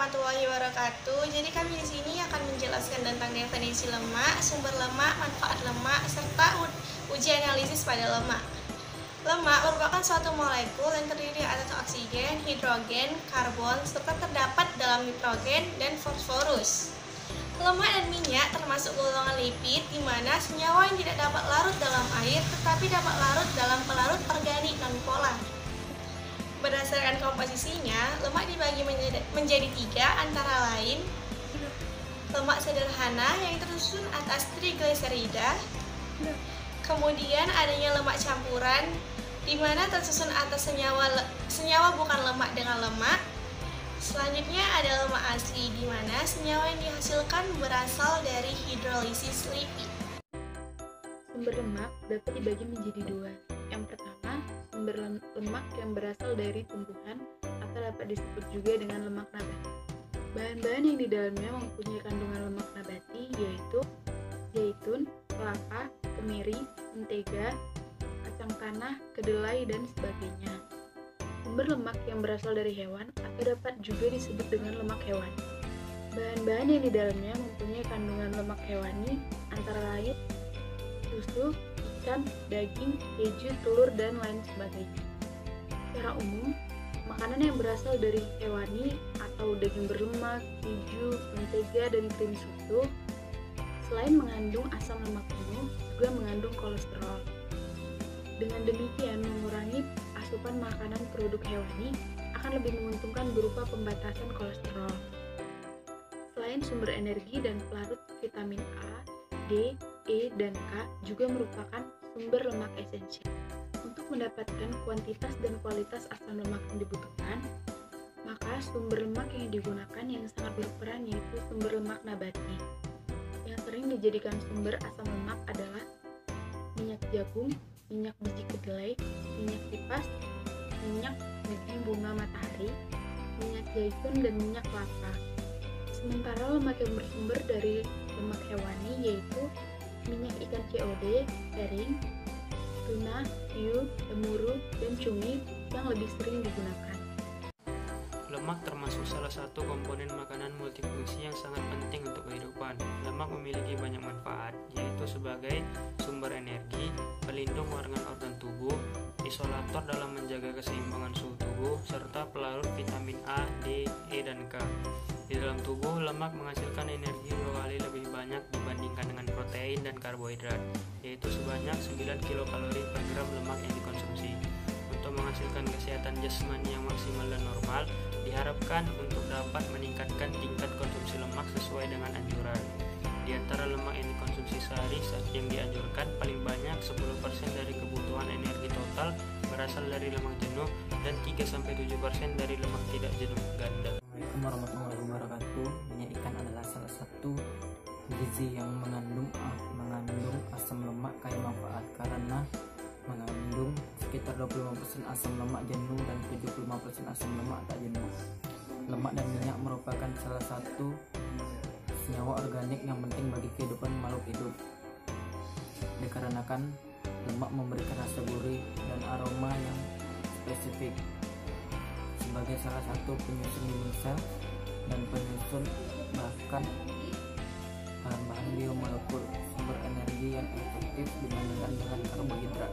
warahmatullahi wabarakatuh. Jadi kami di sini akan menjelaskan tentang definisi lemak, sumber lemak, manfaat lemak, serta uji analisis pada lemak. Lemak merupakan suatu molekul yang terdiri atas oksigen, hidrogen, karbon, serta terdapat dalam nitrogen dan fosforus. Lemak dan minyak termasuk golongan lipid, di mana senyawa yang tidak dapat larut dalam air tetapi dapat larut dalam pelarut organik nonpolar. Berdasarkan komposisinya, lemak dibagi menjadi 3, antara lain lemak sederhana yang tersusun atas trigliserida, kemudian adanya lemak campuran di mana tersusun atas senyawa bukan lemak dengan lemak. Selanjutnya ada lemak asli, di mana senyawa yang dihasilkan berasal dari hidrolisis lipid. Sumber lemak dapat dibagi menjadi 2. Yang pertama, sumber lemak yang berasal dari tumbuhan atau dapat disebut juga dengan lemak nabati. Bahan-bahan yang di dalamnya mempunyai kandungan lemak nabati yaitu zaitun, kelapa, kemiri, mentega, kacang tanah, kedelai, dan sebagainya. Sumber lemak yang berasal dari hewan atau dapat juga disebut dengan lemak hewan. Bahan-bahan yang di dalamnya mempunyai kandungan lemak hewani antara lain susu, ikan, daging, keju, telur, dan lain sebagainya. Secara umum, makanan yang berasal dari hewani atau daging berlemak, keju, mentega, dan krim susu selain mengandung asam lemak jenuh, juga mengandung kolesterol. Dengan demikian, mengurangi asupan makanan produk hewani akan lebih menguntungkan berupa pembatasan kolesterol. Selain sumber energi dan pelarut vitamin A, D, E, dan K juga merupakan sumber lemak esensial. Untuk mendapatkan kuantitas dan kualitas asam lemak yang dibutuhkan, maka sumber lemak yang digunakan yang sangat berperan yaitu sumber lemak nabati. Yang sering dijadikan sumber asam lemak adalah minyak jagung, minyak biji kedelai, minyak tipas, minyak daging bunga matahari, minyak zaitun, dan minyak kelapa. Sementara lemak yang bersumber dari lemak hewani yaitu minyak ikan COD, herring, tuna, hiu, kemuru, dan cumi yang lebih sering digunakan. Lemak termasuk salah satu komponen makanan multifungsi yang sangat penting untuk kehidupan. Lemak memiliki banyak manfaat, yaitu sebagai sumber energi, pelindung organ-organ tubuh, isolator dalam menjaga keseimbangan suhu tubuh, serta pelarut vitamin A, D, E, dan K. Di dalam tubuh, lemak menghasilkan energi 2 kali lebih banyak dibandingkan dengan protein dan karbohidrat, yaitu sebanyak 9 kilokalori per gram lemak yang dikonsumsi. Untuk menghasilkan kesehatan jasmani yang maksimal dan normal, diharapkan untuk dapat meningkatkan tingkat konsumsi lemak sesuai dengan anjuran. Di antara lemak yang dikonsumsi sehari yang dianjurkan, paling banyak 10% dari kebutuhan energi total berasal dari lemak jenuh dan 3-7% dari lemak tidak jenuh ganda. Assalamualaikum warahmatullahi wabarakatuh. Minyak ikan adalah salah satu gizi yang mengandung asam lemak kaya manfaat karena mengandung sekitar 25% asam lemak jenuh dan 75% asam lemak tak jenuh. Lemak dan minyak merupakan salah satu senyawa organik yang penting bagi kehidupan makhluk hidup. Dikarenakan lemak memberikan rasa gurih dan aroma yang spesifik sebagai salah satu penyusun dinding sel dan penyusun bahkan bahan-bahan biomolekul sumber energi yang efektif dibandingkan dengan karbohidrat.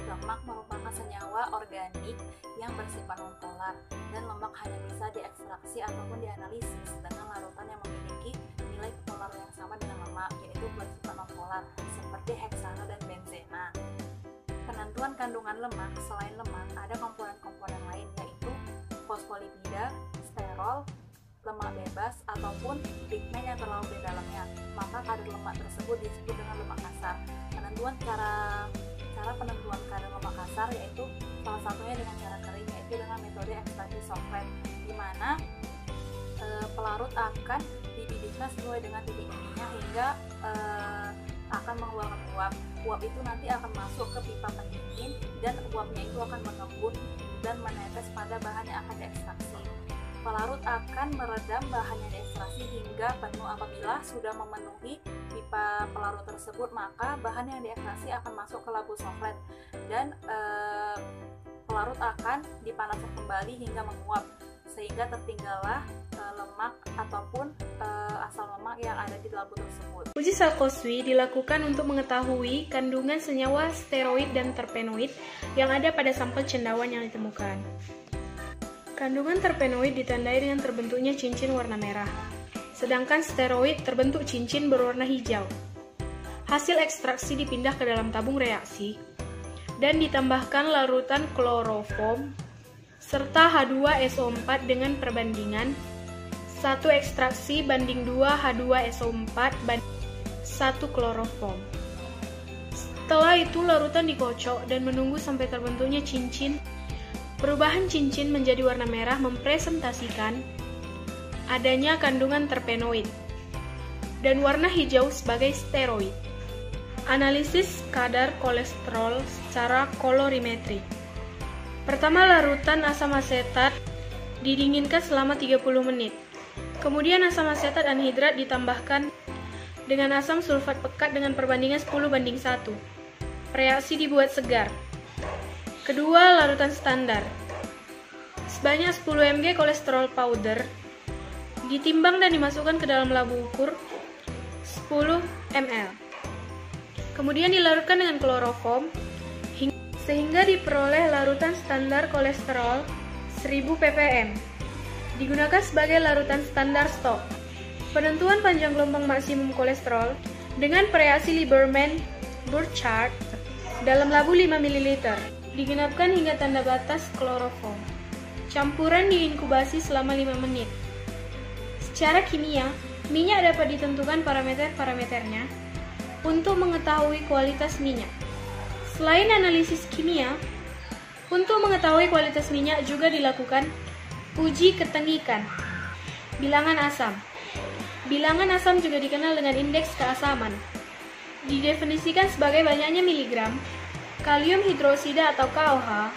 Lemak merupakan senyawa organik yang bersifat nonpolar dan lemak hanya bisa diekstraksi ataupun dianalisis dengan larutan yang memiliki nilai polar yang sama dengan lemak, yaitu bersifat nonpolar seperti heksana dan benzena. Penentuan kandungan lemak selain lemak ada komponen-komponen lain yaitu fosfolipida, sterol, lemak bebas ataupun pigmen yang terlalu di dalamnya. Maka kadar lemak tersebut disebut dengan lemak kasar. Cara penentuan kadar lemak kasar yaitu salah satunya dengan cara kering, yaitu dengan metode ekstraksi Sofret, di mana pelarut akan dididihkan sesuai dengan titik ininya hingga akan mengeluarkan uap. Uap itu nanti akan masuk ke pipa pendingin dan uapnya itu akan mengembun dan menetes pada bahan yang akan diekstraksi. Pelarut akan meredam bahan yang diekstraksi hingga penuh. Apabila sudah memenuhi pipa pelarut tersebut, maka bahan yang diekstraksi akan masuk ke labu Sofret dan larut akan dipanaskan kembali hingga menguap, sehingga tertinggallah lemak ataupun asam lemak yang ada di labu tersebut. Uji Sarkozy dilakukan untuk mengetahui kandungan senyawa steroid dan terpenoid yang ada pada sampel cendawan yang ditemukan. Kandungan terpenoid ditandai dengan terbentuknya cincin warna merah, sedangkan steroid terbentuk cincin berwarna hijau. Hasil ekstraksi dipindah ke dalam tabung reaksi dan ditambahkan larutan kloroform serta H2SO4 dengan perbandingan 1 ekstraksi banding 2 H2SO4 banding 1 kloroform. Setelah itu larutan dikocok dan menunggu sampai terbentuknya cincin. Perubahan cincin menjadi warna merah mempresentasikan adanya kandungan terpenoid dan warna hijau sebagai steroid. Analisis kadar kolesterol secara kolorimetri. Pertama, larutan asam asetat didinginkan selama 30 menit. Kemudian asam asetat anhidrat ditambahkan dengan asam sulfat pekat dengan perbandingan 10:1. Reaksi dibuat segar. Kedua, larutan standar. Sebanyak 10 mg kolesterol powder ditimbang dan dimasukkan ke dalam labu ukur 10 ml. Kemudian dilarutkan dengan kloroform sehingga diperoleh larutan standar kolesterol 1000 ppm. Digunakan sebagai larutan standar stok. Penentuan panjang gelombang maksimum kolesterol dengan reaksi Lieberman-Burchard dalam labu 5 ml. Digenapkan hingga tanda batas kloroform. Campuran diinkubasi selama 5 menit. Secara kimia, minyak dapat ditentukan parameter-parameternya untuk mengetahui kualitas minyak. Selain analisis kimia, untuk mengetahui kualitas minyak juga dilakukan uji ketengikan. Bilangan asam. Bilangan asam juga dikenal dengan indeks keasaman. Didefinisikan sebagai banyaknya miligram kalium hidrosida atau KOH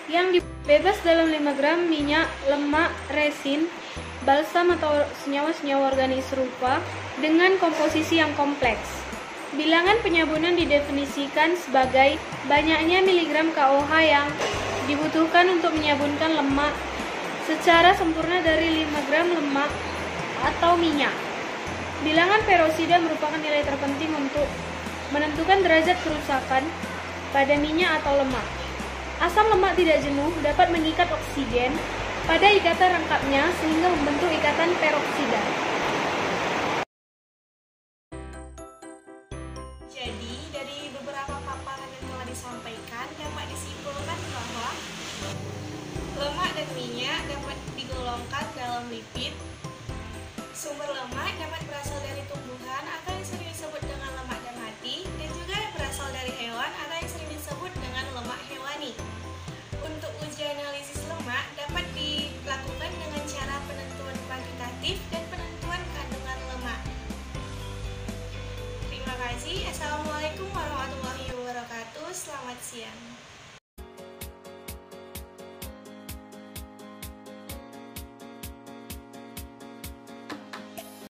yang bebas dalam 5 gram minyak, lemak, resin, balsam atau senyawa-senyawa organik serupa dengan komposisi yang kompleks. Bilangan penyabunan didefinisikan sebagai banyaknya miligram KOH yang dibutuhkan untuk menyabunkan lemak secara sempurna dari 5 gram lemak atau minyak. Bilangan perosida merupakan nilai terpenting untuk menentukan derajat kerusakan pada minyak atau lemak. Asam lemak tidak jenuh dapat mengikat oksigen pada ikatan rangkapnya sehingga membentuk ikatan peroksida. Jadi, dari beberapa paparan yang telah disampaikan dapat disimpulkan bahwa lemak dan minyak dapat digolongkan dalam lipid. Sumber lemak dapat berasal dari tumbuhan atau yang sering disebut dengan lemak nabati dan juga berasal dari hewan atau yang sering disebut dengan lemak hewani. Untuk uji analisis lemak dapat dilakukan dengan cara penentuan kuantitatif dan penentuan kandungan lemak. Terima kasih. Assalamualaikum warahmatullahi wabarakatuh. Selamat siang.